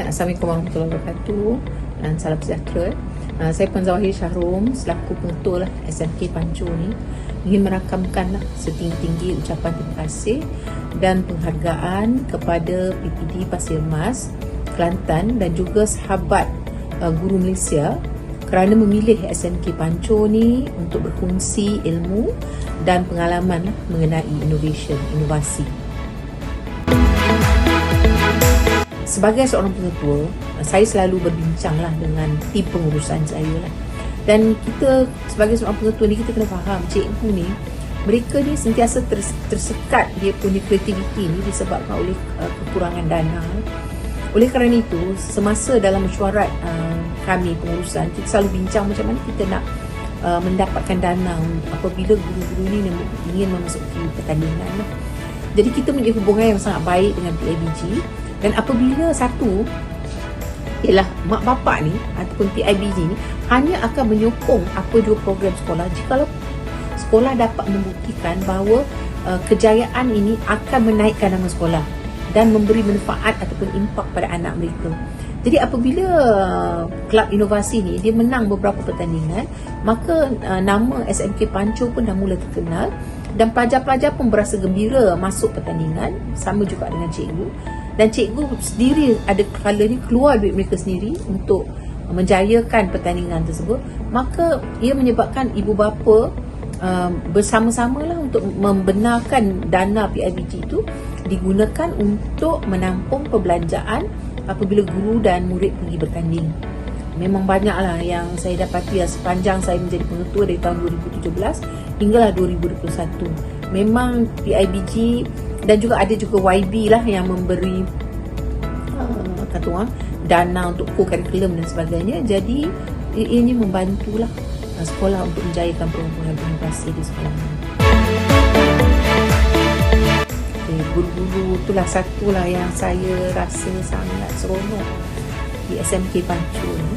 Assalamualaikum warahmatullahi wabarakatuh dan salam sejahtera. Saya Puan Zawahir Syahrum selaku pengetua SMK Pancu ni ingin merakamkan setinggi-tinggi ucapan terima kasih dan penghargaan kepada PPD Pasir Mas, Kelantan dan juga sahabat guru Malaysia kerana memilih SMK Pancu ni untuk berkongsi ilmu dan pengalaman mengenai inovasi. Sebagai seorang pengetua, saya selalu berbincanglah dengan tim pengurusan saya lah. Dan kita sebagai seorang pengetua ni, kita kena faham cikgu ni, mereka ni sentiasa tersekat dia punya kreativiti ni disebabkan oleh kekurangan dana. Oleh kerana itu, semasa dalam mesyuarat kami pengurusan, kita selalu bincang macam mana kita nak mendapatkan dana apabila guru-guru ni ingin memasuki pertandingan lah. Jadi kita punya hubungan yang sangat baik dengan PIBG. Dan apabila ialah mak bapak ni ataupun PIBG ni hanya akan menyokong apa jua program sekolah jikalau sekolah dapat membuktikan bahawa kejayaan ini akan menaikkan nama sekolah dan memberi manfaat ataupun impak pada anak mereka. Jadi apabila kelab inovasi ni dia menang beberapa pertandingan, maka nama SMK Pancu pun dah mula terkenal dan pelajar-pelajar pun berasa gembira masuk pertandingan, sama juga dengan cikgu. Dan cikgu sendiri ada kalanya keluar duit mereka sendiri untuk menjayakan pertandingan tersebut. Maka ia menyebabkan ibu bapa bersama-samalah untuk membenarkan dana PIBG itu digunakan untuk menampung perbelanjaan apabila guru dan murid pergi bertanding. Memang banyaklah yang saya dapati sepanjang saya menjadi pengetua dari tahun 2017 hinggalah 2021. Memang PIBG dan juga ada juga YB lah yang memberi dana untuk co-curriculum dan sebagainya. Jadi ini membantulah sekolah untuk menjayakan program inovasi di sekolah. Guru-guru itulah satulah yang saya rasa sangat seronok di SMK Pancu ni.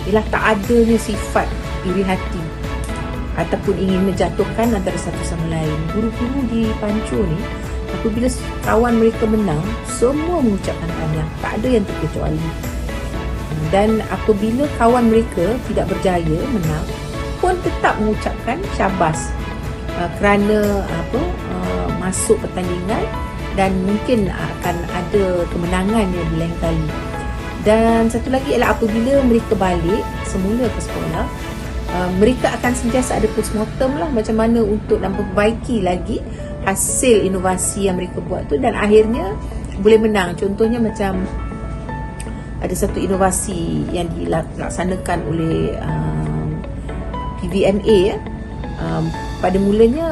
Ialah tak adanya sifat iri hati ataupun ingin menjatuhkan antara satu sama lain. Guru-guru di Pancu ni apabila kawan mereka menang, semua mengucapkan tahniah, tak ada yang terkecuali. Dan apabila kawan mereka tidak berjaya menang, pun tetap mengucapkan syabas kerana masuk pertandingan dan mungkin akan ada kemenangan di lain kali. Dan satu lagi ialah apabila mereka balik semula ke sekolah, mereka akan sentiasa ada postmortem lah macam mana untuk memperbaiki lagi hasil inovasi yang mereka buat tu dan akhirnya boleh menang. Contohnya macam ada satu inovasi yang dilaksanakan oleh PVMA. Pada mulanya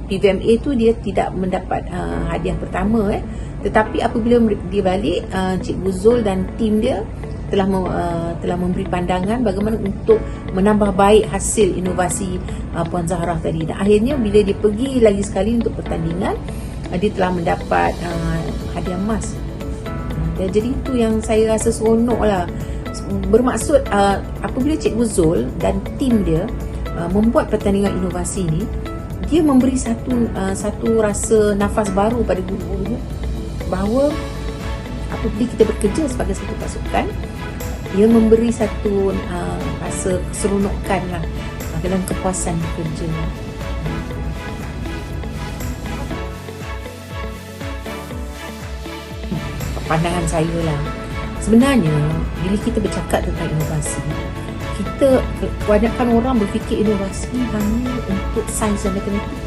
PVMA tu dia tidak mendapat hadiah pertama tetapi apabila dia balik, Cikgu Zul dan tim dia telah memberi pandangan bagaimana untuk menambah baik hasil inovasi Puan Zahrah tadi. Dan akhirnya bila dia pergi lagi sekali untuk pertandingan, dia telah mendapat hadiah emas. Dan jadi itu yang saya rasa seronok lah. Bermaksud apabila Cikgu Zul dan tim dia membuat pertandingan inovasi ni, dia memberi satu rasa nafas baru pada guru-guru bahawa apabila kita bekerja sebagai satu pasukan, ia memberi satu rasa keseronokan lah dalam kepuasan bekerja. Pandangan saya lah, sebenarnya bila kita bercakap tentang inovasi, kebanyakan orang berfikir inovasi hanya untuk sains dan matematik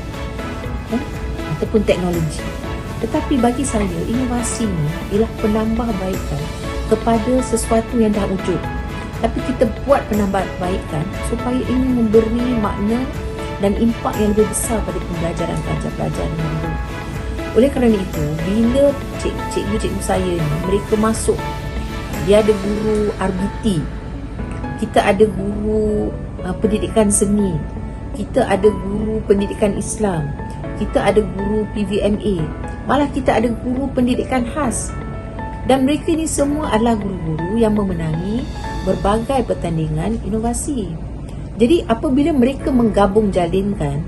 ataupun teknologi. Tetapi bagi saya, inovasi ni ialah penambahbaikan kepada sesuatu yang dah wujud. Tapi kita buat penambahbaikan supaya ini memberi makna dan impak yang lebih besar pada pembelajaran pelajar-pelajar yang baru. Oleh kerana itu, bila cikgu-cikgu saya ni, mereka masuk, dia ada guru RBT, kita ada guru pendidikan seni, kita ada guru pendidikan Islam, kita ada guru PVMA, malah kita ada guru pendidikan khas. Dan mereka ni semua adalah guru-guru yang memenangi berbagai pertandingan inovasi. Jadi apabila mereka menggabung jalinkan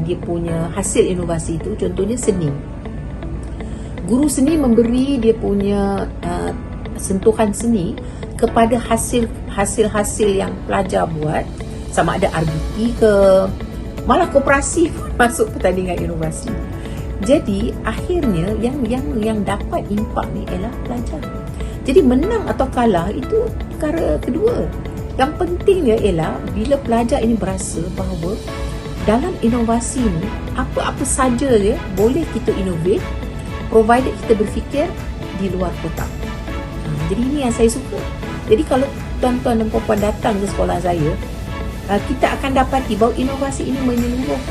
dia punya hasil inovasi itu, contohnya seni, Guru seni memberi dia punya sentuhan seni kepada hasil-hasil yang pelajar buat, sama ada RBT ke malah koperasi pun masuk pertandingan inovasi. Jadi akhirnya yang dapat impak ni ialah pelajar. Jadi menang atau kalah itu perkara kedua. Yang pentingnya ialah bila pelajar ini berasa bahawa dalam inovasi ni apa-apa saja je boleh kita innovate, provided kita berfikir di luar kotak. Jadi ini yang saya suka. Jadi kalau tuan-tuan dan puan-puan datang ke sekolah saya, kita akan dapati bahawa inovasi ini menyeluruh.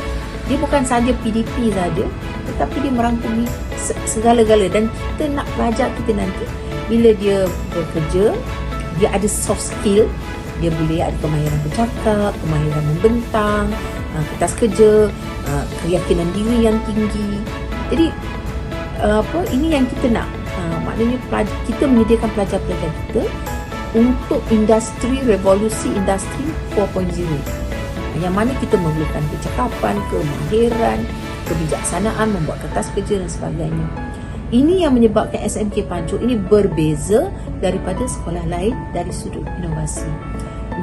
Dia bukan sahaja PDP saja, tetapi dia merangkumi segala-gala. Dan kita nak pelajar kita nanti, bila dia bekerja, dia ada soft skill, dia boleh ada kemahiran bercakap, kemahiran membentang, kertas kerja, keyakinan diri yang tinggi. Jadi ini yang kita nak. Maknanya kita menyediakan pelajar-pelajar kita untuk revolusi industri 4.0, yang mana kita memerlukan kecakapan, kemahiran, kebijaksanaan, membuat kertas kerja dan sebagainya. Ini yang menyebabkan SMK Pancur ini berbeza daripada sekolah lain dari sudut inovasi.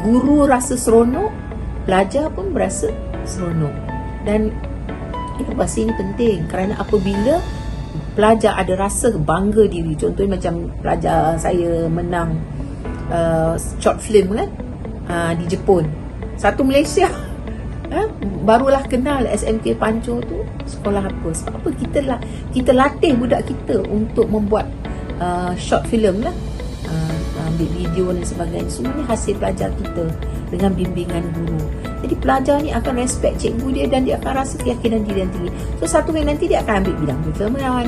Guru rasa seronok, pelajar pun berasa seronok. Dan inovasi ini penting kerana apabila pelajar ada rasa bangga diri, contohnya macam pelajar saya menang short film kan, di Jepun, satu Malaysia, barulah kenal SMK Pancur tu sekolah apa. Sebab apa? Kita latih budak kita untuk membuat short film lah, ambil video dan sebagainya. Semuanya hasil pelajar kita dengan bimbingan guru. Jadi pelajar ni akan respect cikgu dia dan dia akan rasa keyakinan diri yang tinggi. So satu hari nanti dia akan ambil bidang perfilman.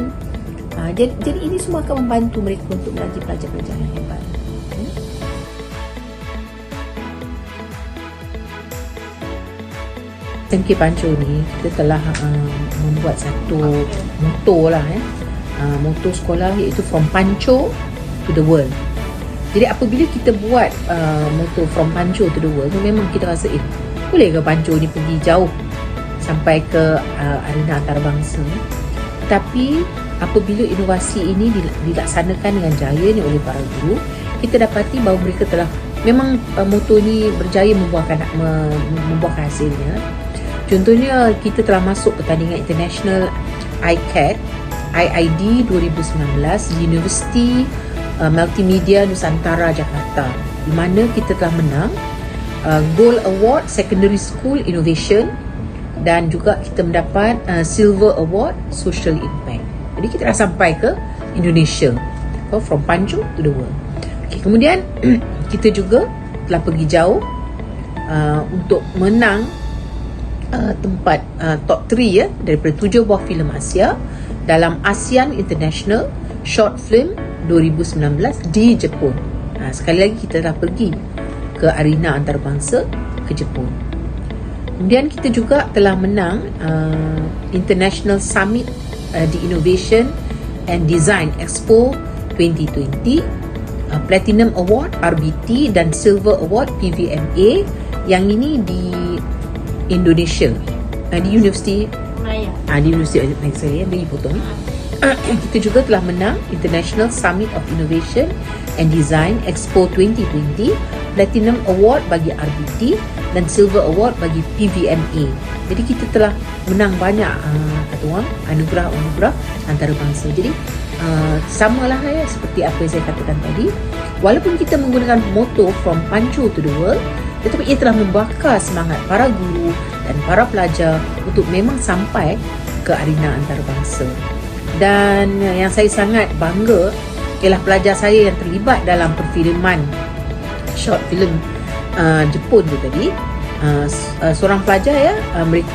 Jadi ini semua akan membantu mereka untuk menjadi pelajar-pelajar yang hebat. SMK Pancur ni kita telah membuat satu motto lah, motto sekolah, iaitu from Pancur to the world. Jadi apabila kita buat motto from Pancur to the world tu, memang kita rasa boleh ke Pancur ni pergi jauh sampai ke arena antarabangsa. Tapi apabila inovasi ini dilaksanakan dengan jaya ni oleh para guru, kita dapati bahawa mereka telah memang motto ni berjaya membuahkan hasilnya. Contohnya kita telah masuk pertandingan international IID 2019 di Universiti Multimedia Nusantara Jakarta, di mana kita telah menang Gold Award Secondary School Innovation, dan juga kita mendapat Silver Award Social Impact. Jadi kita dah sampai ke Indonesia, from Pancur to the world. Kemudian kita juga telah pergi jauh untuk menang tempat top 3 daripada 7 buah filem Asia dalam ASEAN International Short Film 2019 di Jepun. Sekali lagi kita telah pergi ke arena antarabangsa ke Jepun. Kemudian kita juga telah menang International Summit di Innovation and Design Expo 2020, Platinum Award RBT dan Silver Award PVMA, yang ini di Indonesia, di Universiti Malaya. Di Universiti saya bagi potong. Kita juga telah menang International Summit of Innovation and Design Expo 2020, Platinum Award bagi RBT dan Silver Award bagi PVMA. Jadi kita telah menang banyak anugerah antarabangsa. Jadi samalah seperti apa yang saya katakan tadi, walaupun kita menggunakan motto from Pancur to the world, tetapi ia telah membakar semangat para guru dan para pelajar untuk memang sampai ke arena antarabangsa. Dan yang saya sangat bangga ialah pelajar saya yang terlibat dalam perfilman short film Jepun tu tadi. Seorang pelajar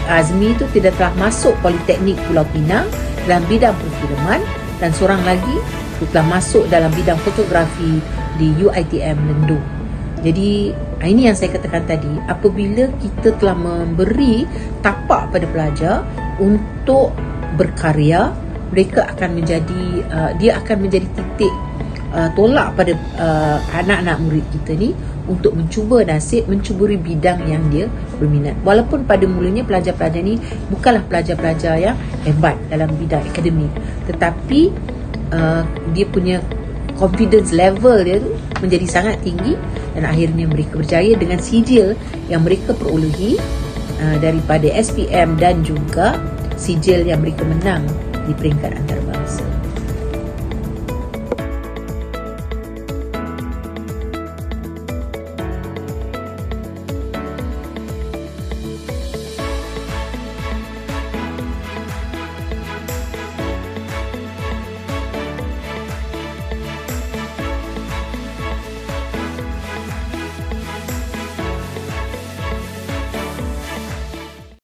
Azmi tu tidak telah masuk Politeknik Pulau Pinang dalam bidang perfilman, dan seorang lagi tu telah masuk dalam bidang fotografi di UiTM Lendu. Jadi ini yang saya katakan tadi, apabila kita telah memberi tapak pada pelajar untuk berkarya, mereka akan menjadi titik tolak pada anak-anak murid kita ni untuk mencuba nasib, mencuburi bidang yang dia berminat. Walaupun pada mulanya pelajar-pelajar ni bukanlah pelajar-pelajar yang hebat dalam bidang akademik, tetapi dia punya confidence level dia tu menjadi sangat tinggi, dan akhirnya mereka berjaya dengan sijil yang mereka perolehi daripada SPM dan juga sijil yang mereka menang di peringkat antarabangsa.